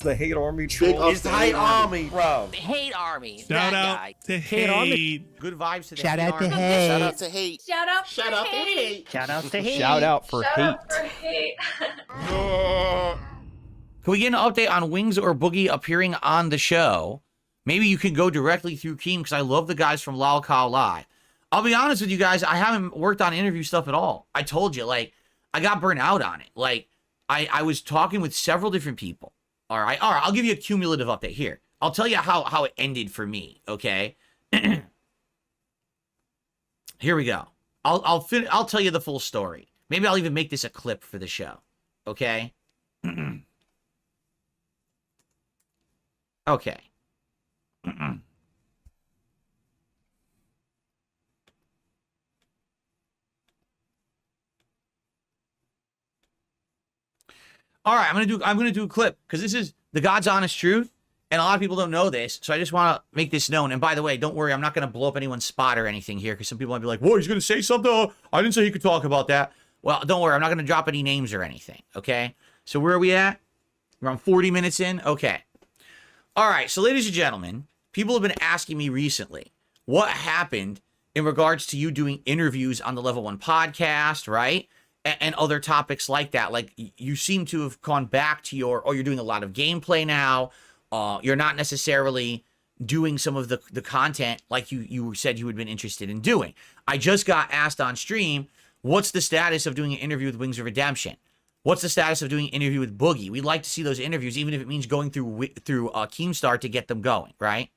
The hate army troll. It's the hate army, bro. The hate army. Shout that out guy. to hate. Good vibes to the Shout hate out to army. hate. Shout out to hate. Shout out Shout out to hate. Shout out to hate. Shout out for Shout hate. out for hate. Can we get an update on Wings or Boogie appearing on the show? Maybe you can go directly through Keem because I love the guys from Lol Cow Live. I'll be honest with you guys, I haven't worked on interview stuff at all. I told you, like, I got burnt out on it. Like, I was talking with several different people. All right, I'll give you a cumulative update here. I'll tell you how it ended for me, okay? Here we go. I'll tell you the full story. Maybe I'll even make this a clip for the show, okay? Okay. All right, I'm gonna do a clip because this is the God's honest truth, and a lot of people don't know this, so I just want to make this known. And by the way, don't worry, I'm not gonna blow up anyone's spot or anything here because some people might be like, "Whoa, he's gonna say something? Oh, I didn't say he could talk about that." Well, don't worry, I'm not gonna drop any names or anything. Okay, so where are we at? We're on 40 minutes in. Okay. All right, so ladies and gentlemen, people have been asking me recently what happened in regards to you doing interviews on the Level 1 podcast, right? And other topics like that. Like, you seem to have gone back to you're doing a lot of gameplay now. You're not necessarily doing some of the content like you said you had been interested in doing. I just got asked on stream, what's the status of doing an interview with Wings of Redemption? What's the status of doing an interview with Boogie? We'd like to see those interviews, even if it means going through Keemstar to get them going, right?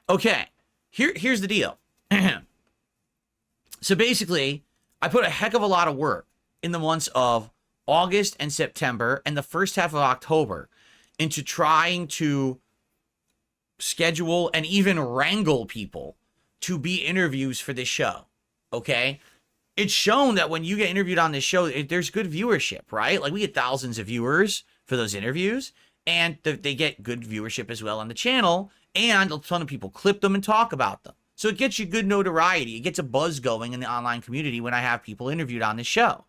Okay, here's the deal. So basically, I put a heck of a lot of work in the months of August and September and the first half of October into trying to schedule and even wrangle people to be interviews for this show, okay? It's shown that when you get interviewed on this show, there's good viewership, right? Like, we get thousands of viewers for those interviews, and they get good viewership as well on the channel, and a ton of people clip them and talk about them. So it gets you good notoriety. It gets a buzz going in the online community when I have people interviewed on this show.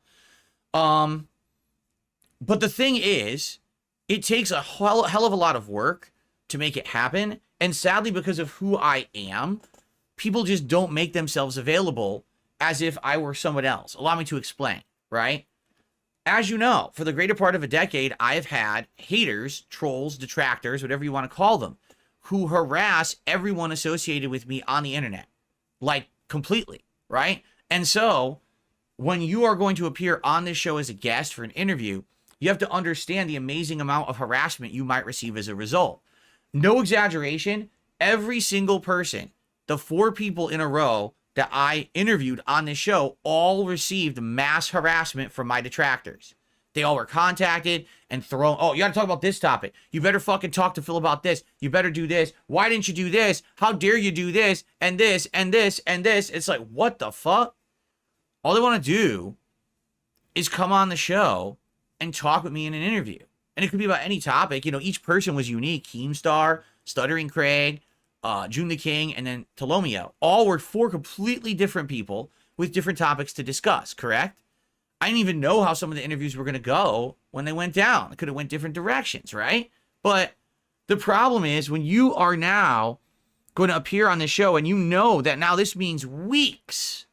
But the thing is, it takes a hell of a lot of work to make it happen. And sadly, because of who I am, people just don't make themselves available as if I were someone else. Allow me to explain, right? As you know, for the greater part of a decade, I've had haters, trolls, detractors, whatever you want to call them, who harass everyone associated with me on the internet. Like, completely, right? And so, when you are going to appear on this show as a guest for an interview, you have to understand the amazing amount of harassment you might receive as a result. No exaggeration, every single person, the 4 people in a row that I interviewed on this show, all received mass harassment from my detractors. They all were contacted and thrown, "Oh, you got to talk about this topic. You better fucking talk to Phil about this. You better do this. Why didn't you do this? How dare you do this and this and this and this?" It's like, what the fuck? All they want to do is come on the show and talk with me in an interview. And it could be about any topic. You know, each person was unique. Keemstar, Stuttering Craig, June the King, and then Tolomeo. All were 4 completely different people with different topics to discuss, correct? I didn't even know how some of the interviews were going to go when they went down. It could have went different directions, right? But the problem is when you are now going to appear on the show and you know that now this means weeks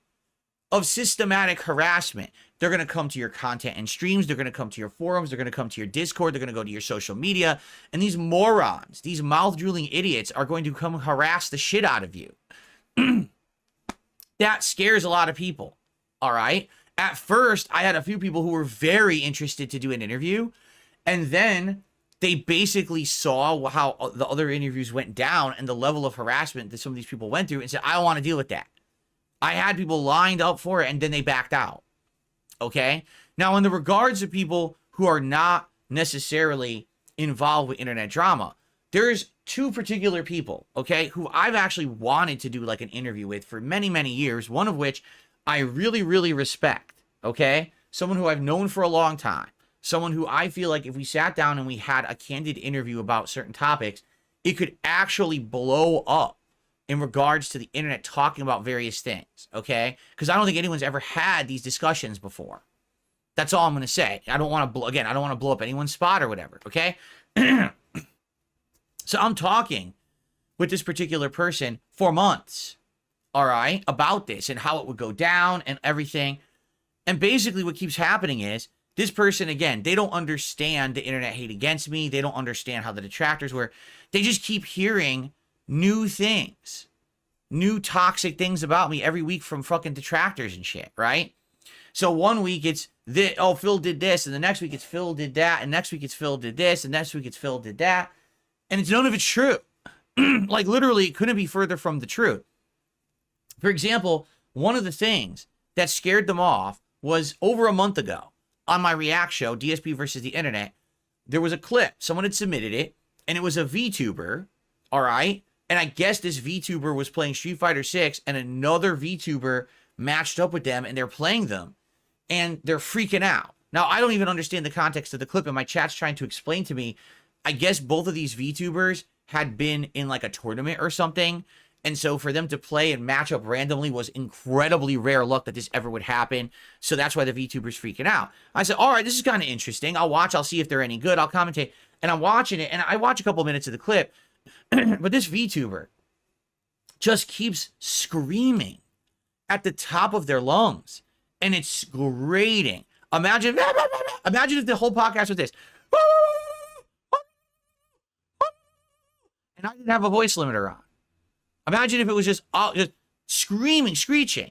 of systematic harassment. They're going to come to your content and streams. They're going to come to your forums. They're going to come to your Discord. They're going to go to your social media. And these morons, these mouth-drooling idiots are going to come harass the shit out of you. That scares a lot of people, all right? At first, I had a few people who were very interested to do an interview. And then they basically saw how the other interviews went down and the level of harassment that some of these people went through and said, I don't want to deal with that. I had people lined up for it, and then they backed out. Okay? Now, in the regards of people who are not necessarily involved with internet drama, there's 2 particular people, okay, who I've actually wanted to do like an interview with for many, many years, one of which I really, really respect, okay? Someone who I've known for a long time. Someone who I feel like if we sat down and we had a candid interview about certain topics, it could actually blow up in regards to the internet talking about various things, okay? Because I don't think anyone's ever had these discussions before. That's all I'm going to say. I don't want to, I don't want to blow up anyone's spot or whatever, okay? So I'm talking with this particular person for months, all right, about this and how it would go down and everything. And basically what keeps happening is this person, again, they don't understand the internet hate against me. They don't understand how the detractors work. They just keep hearing new things, new toxic things about me every week from fucking detractors and shit, right? So one week it's this, oh, Phil did this, and the next week it's Phil did that, and next week it's Phil did this, and next week it's Phil did that. And it's none of it's true. Like literally, it couldn't be further from the truth. For example, one of the things that scared them off was over a month ago on my React show, DSP versus the internet, there was a clip. Someone had submitted it, and it was a VTuber, all right? And I guess this VTuber was playing Street Fighter 6, and another VTuber matched up with them, and they're playing them, and they're freaking out. Now, I don't even understand the context of the clip, and my chat's trying to explain to me, I guess both of these VTubers had been in like a tournament or something, and so for them to play and match up randomly was incredibly rare luck that this ever would happen. So that's why the VTuber's freaking out. I said, all right, this is kind of interesting. I'll watch. I'll see if they're any good. I'll commentate. And I'm watching it, and I watch a couple minutes of the clip. But this VTuber just keeps screaming at the top of their lungs. And it's grating. Imagine if the whole podcast was this. And I didn't have a voice limiter on. Imagine if it was just screaming, screeching.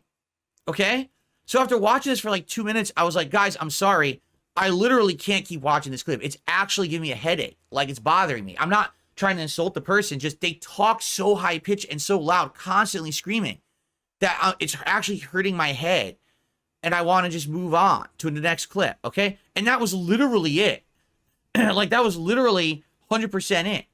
Okay? So after watching this for like 2 minutes, I was like, guys, I'm sorry. I literally can't keep watching this clip. It's actually giving me a headache. Like, it's bothering me. I'm not trying to insult the person. Just they talk so high pitched and so loud, constantly screaming, that it's actually hurting my head. And I want to just move on to the next clip. Okay? And that was literally it. Like, that was literally 100% it.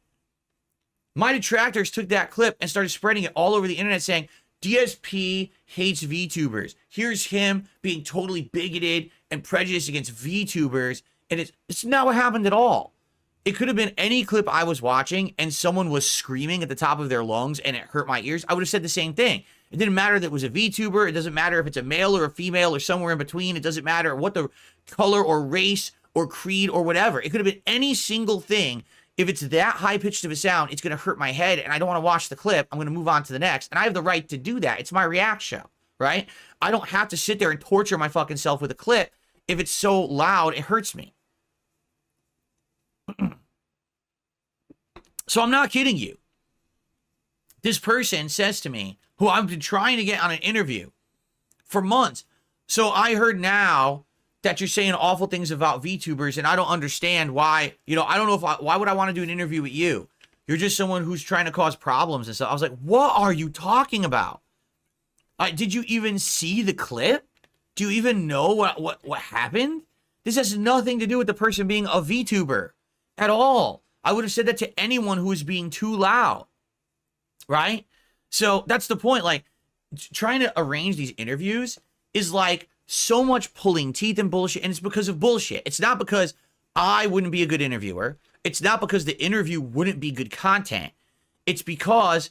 My detractors took that clip and started spreading it all over the internet saying, DSP hates VTubers. Here's him being totally bigoted and prejudiced against VTubers. And it's not what happened at all. It could have been any clip I was watching and someone was screaming at the top of their lungs and it hurt my ears. I would have said the same thing. It didn't matter that it was a VTuber. It doesn't matter if it's a male or a female or somewhere in between. It doesn't matter what the color or race or creed or whatever. It could have been any single thing. If it's that high-pitched of a sound, it's going to hurt my head, and I don't want to watch the clip. I'm going to move on to the next. And I have the right to do that. It's my React show, right? I don't have to sit there and torture my fucking self with a clip. If it's so loud, it hurts me. So I'm not kidding you. This person says to me, who I've been trying to get on an interview for months. So I heard now that you're saying awful things about VTubers, and I don't understand why, I don't know why would I want to do an interview with you? You're just someone who's trying to cause problems and stuff. I was like, what are you talking about? Did you even see the clip? Do you even know what happened? This has nothing to do with the person being a VTuber at all. I would have said that to anyone who was being too loud, right? So that's the point. Like, trying to arrange these interviews is like so much pulling teeth and bullshit, and it's because of bullshit. It's not because I wouldn't be a good interviewer. It's not because the interview wouldn't be good content. It's because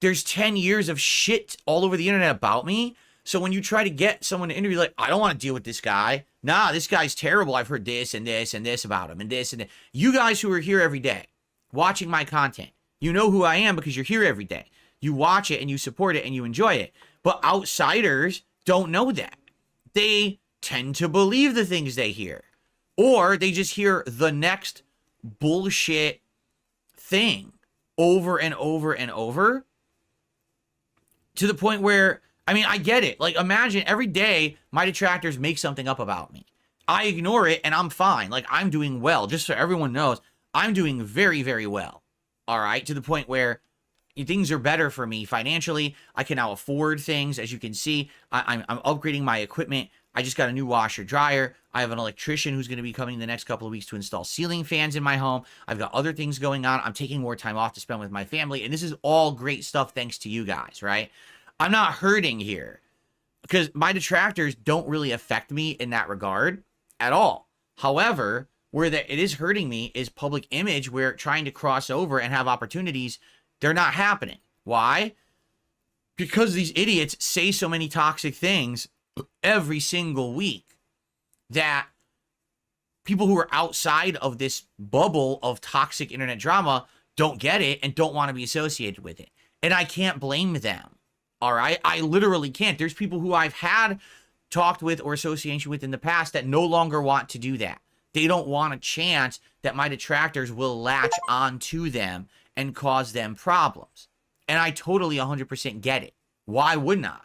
there's 10 years of shit all over the internet about me. So when you try to get someone to interview, like, I don't want to deal with this guy. Nah, this guy's terrible. I've heard this and this and this about him and this and that. You guys who are here every day watching my content, you know who I am because you're here every day. You watch it and you support it and you enjoy it. But outsiders don't know that. They tend to believe the things they hear. Or they just hear the next bullshit thing over and over and over. To the point where, I mean, I get it. Like, imagine every day my detractors make something up about me. I ignore it and I'm fine. Like, I'm doing well. Just so everyone knows, I'm doing very, very well. All right? To the point where things are better for me financially. I can now afford things. As you can see, I'm upgrading my equipment. I just got a new washer dryer. I have an electrician who's going to be coming the next couple of weeks to install ceiling fans in my home. I've got other things going on. I'm taking more time off to spend with my family. And this is all great stuff thanks to you guys, right? I'm not hurting here because my detractors don't really affect me in that regard at all. However, where that it is hurting me is public image, where trying to cross over and have opportunities, they're not happening. Why? Because these idiots say so many toxic things every single week that people who are outside of this bubble of toxic internet drama don't get it and don't want to be associated with it. And I can't blame them. All right. I literally can't. There's people who I've had talked with or association with in the past that no longer want to do that. They don't want a chance that my detractors will latch on to them and cause them problems. And I totally 100% get it. Why wouldn't I?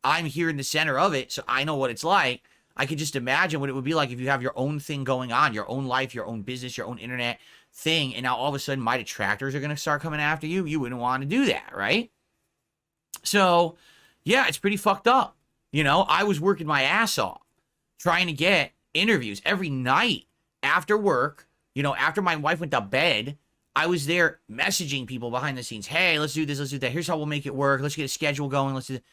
I'm here in the center of it, so I know what it's like. I could just imagine what it would be like if you have your own thing going on, your own life, your own business, your own internet thing, and now all of a sudden my detractors are going to start coming after you. You wouldn't want to do that, right? So, yeah, it's pretty fucked up. You know, I was working my ass off trying to get interviews every night after work. You know, after my wife went to bed, I was there messaging people behind the scenes. Hey, let's do this, let's do that. Here's how we'll make it work. Let's get a schedule going. Let's do that.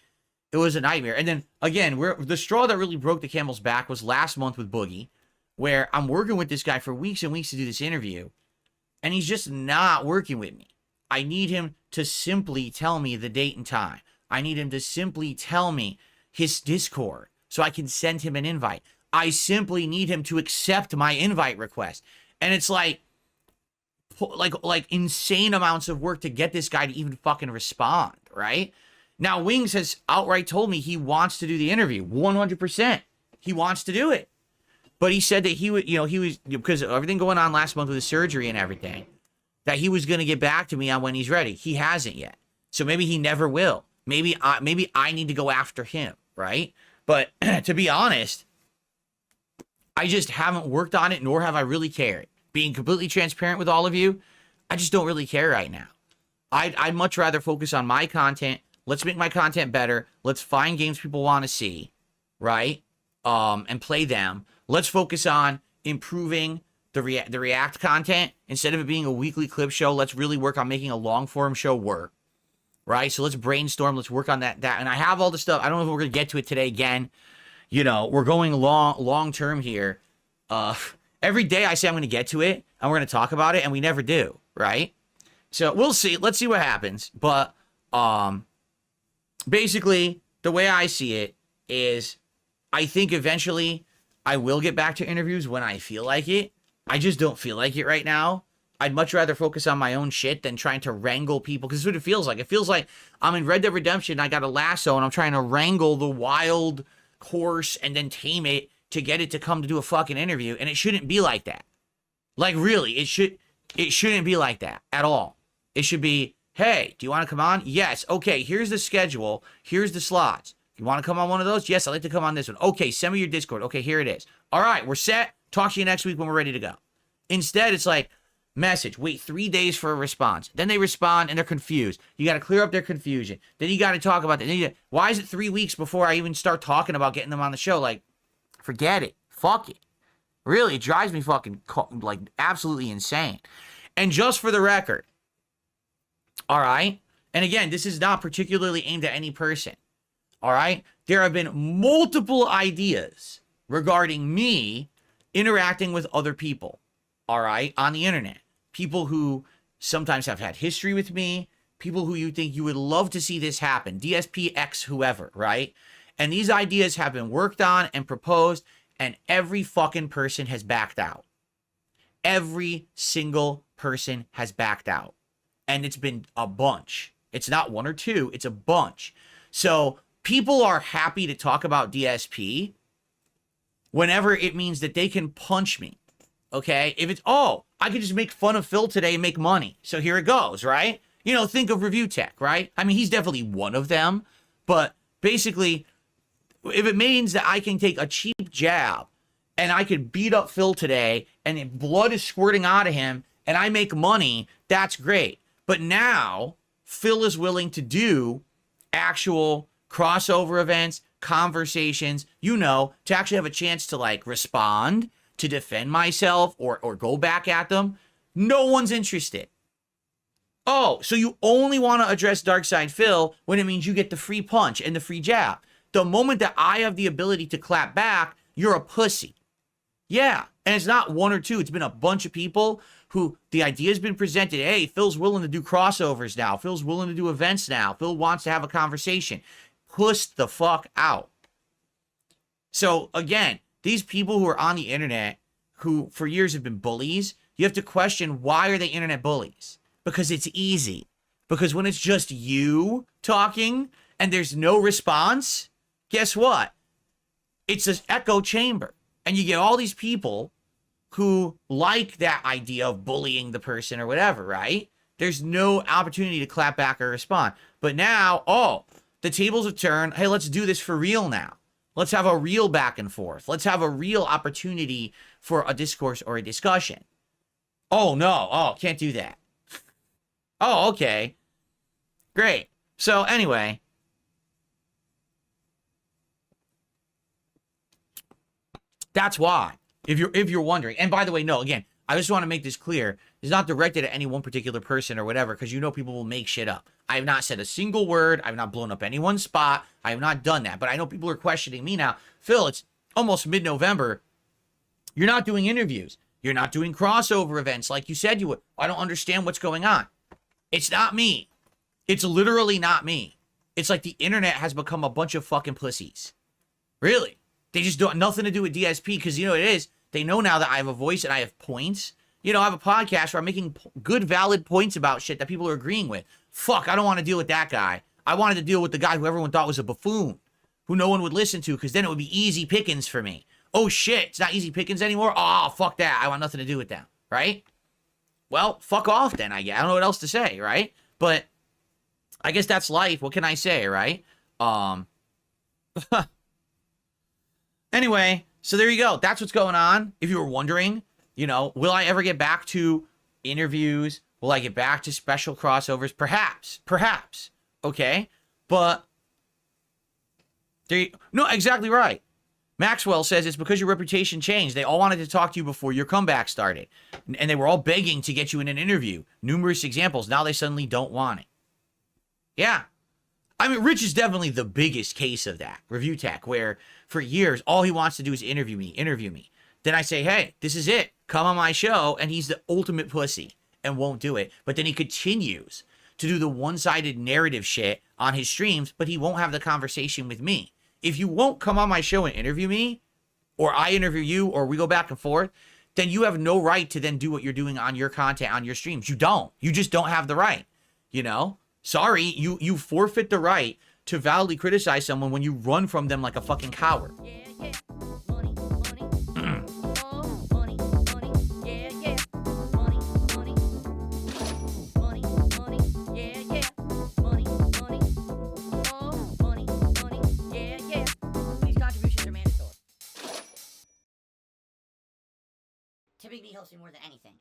It was a nightmare. And then, again, the straw that really broke the camel's back was last month with Boogie, where I'm working with this guy for weeks and weeks to do this interview, and he's just not working with me. I need him to simply tell me the date and time. I need him to simply tell me his Discord so I can send him an invite. I simply need him to accept my invite request. And it's like insane amounts of work to get this guy to even fucking respond, right? Now, Wings has outright told me he wants to do the interview. 100%. He wants to do it. But he said that he would, because of everything going on last month with the surgery and everything, that he was going to get back to me on when he's ready. He hasn't yet. So maybe he never will. Maybe I need to go after him, right? But to be honest, I just haven't worked on it, nor have I really cared. Being completely transparent with all of you, I just don't really care right now. I'd much rather focus on my content. Let's make my content better. Let's find games people want to see, right? And play them. Let's focus on improving the React content. Instead of it being a weekly clip show, let's really work on making a long-form show work, right? So let's brainstorm. Let's work on that. And I have all the stuff. I don't know if we're going to get to it today again. You know, we're going long-term here. Every day I say I'm going to get to it, and we're going to talk about it, and we never do, right? So we'll see. Let's see what happens. But basically, the way I see it is I think eventually I will get back to interviews when I feel like it. I just don't feel like it right now. I'd much rather focus on my own shit than trying to wrangle people, because that's what it feels like. It feels like I'm in Red Dead Redemption, I got a lasso, and I'm trying to wrangle the wild horse and then tame it to get it to come to do a fucking interview, and it shouldn't be like that. Like, really, it shouldn't be like that at all. It should be, hey, do you want to come on? Yes. Okay, here's the schedule. Here's the slots. You want to come on one of those? Yes, I'd like to come on this one. Okay, send me your Discord. Okay, here it is. All right, we're set. Talk to you next week when we're ready to go. Instead, it's like, message, wait 3 days for a response. Then they respond and they're confused. You got to clear up their confusion. Then you got to talk about that. Why is it 3 weeks before I even start talking about getting them on the show? Like, forget it. Fuck it. Really, it drives me fucking, like, absolutely insane. And just for the record, all right? And again, this is not particularly aimed at any person. All right? There have been multiple ideas regarding me interacting with other people, all right, on the internet. People who sometimes have had history with me, people who you think you would love to see this happen, DSP X whoever, right? And these ideas have been worked on and proposed, and every fucking person has backed out. Every single person has backed out. And it's been a bunch. It's not one or two, it's a bunch. So people are happy to talk about DSP whenever it means that they can punch me. Okay? If it's, oh, I could just make fun of Phil today and make money. So here it goes, right? You know, think of Review Tech, right? I mean, he's definitely one of them. But basically, if it means that I can take a cheap jab and I could beat up Phil today and blood is squirting out of him and I make money, that's great. But now, Phil is willing to do actual crossover events, conversations, you know, to actually have a chance to, like, respond, to defend myself, or go back at them. No one's interested. Oh, so you only want to address darksydephil when it means you get the free punch and the free jab. The moment that I have the ability to clap back, you're a pussy. Yeah, and it's not one or two. It's been a bunch of people who the idea has been presented. Hey, Phil's willing to do crossovers now. Phil's willing to do events now. Phil wants to have a conversation. Push the fuck out. So again, these people who are on the internet, who for years have been bullies, you have to question, why are they internet bullies? Because it's easy. Because when it's just you talking and there's no response, guess what? It's an echo chamber. And you get all these people who like that idea of bullying the person or whatever, right? There's no opportunity to clap back or respond. But now, oh, the tables have turned. Hey, let's do this for real now. Let's have a real back and forth. Let's have a real opportunity for a discourse or a discussion. Oh, no. Oh, can't do that. Oh, okay. Great. So anyway, that's why. If you're wondering. And by the way, no, again, I just want to make this clear. It's not directed at any one particular person or whatever, because you know people will make shit up. I have not said a single word. I've not blown up anyone's spot. I have not done that. But I know people are questioning me now. Phil, it's almost mid-November. You're not doing interviews. You're not doing crossover events like you said you would. I don't understand what's going on. It's not me. It's literally not me. It's like the internet has become a bunch of fucking pussies. Really. They just don't, nothing to do with DSP, because you know what it is? They know now that I have a voice and I have points. You know, I have a podcast where I'm making good, valid points about shit that people are agreeing with. Fuck, I don't want to deal with that guy. I wanted to deal with the guy who everyone thought was a buffoon, who no one would listen to, because then it would be easy pickings for me. Oh shit, it's not easy pickings anymore? Oh, fuck that. I want nothing to do with them, right? Well, fuck off then, I guess. I don't know what else to say, right? But I guess that's life. What can I say, right? Anyway, so there you go. That's what's going on. If you were wondering, you know, will I ever get back to interviews? Will I get back to special crossovers? Perhaps. Okay. But no, exactly right. Maxwell says it's because your reputation changed. They all wanted to talk to you before your comeback started. And they were all begging to get you in an interview. Numerous examples. Now they suddenly don't want it. Yeah. I mean, Rich is definitely the biggest case of that. Review Tech, where for years, all he wants to do is interview me. Then I say, hey, this is it. Come on my show. And he's the ultimate pussy and won't do it. But then he continues to do the one-sided narrative shit on his streams, but he won't have the conversation with me. If you won't come on my show and interview me, or I interview you, or we go back and forth, then you have no right to then do what you're doing on your content, on your streams. You don't. You just don't have the right, you know? Sorry, you forfeit the right to validly criticize someone when you run from them like a fucking coward. Typically helps me more than anything.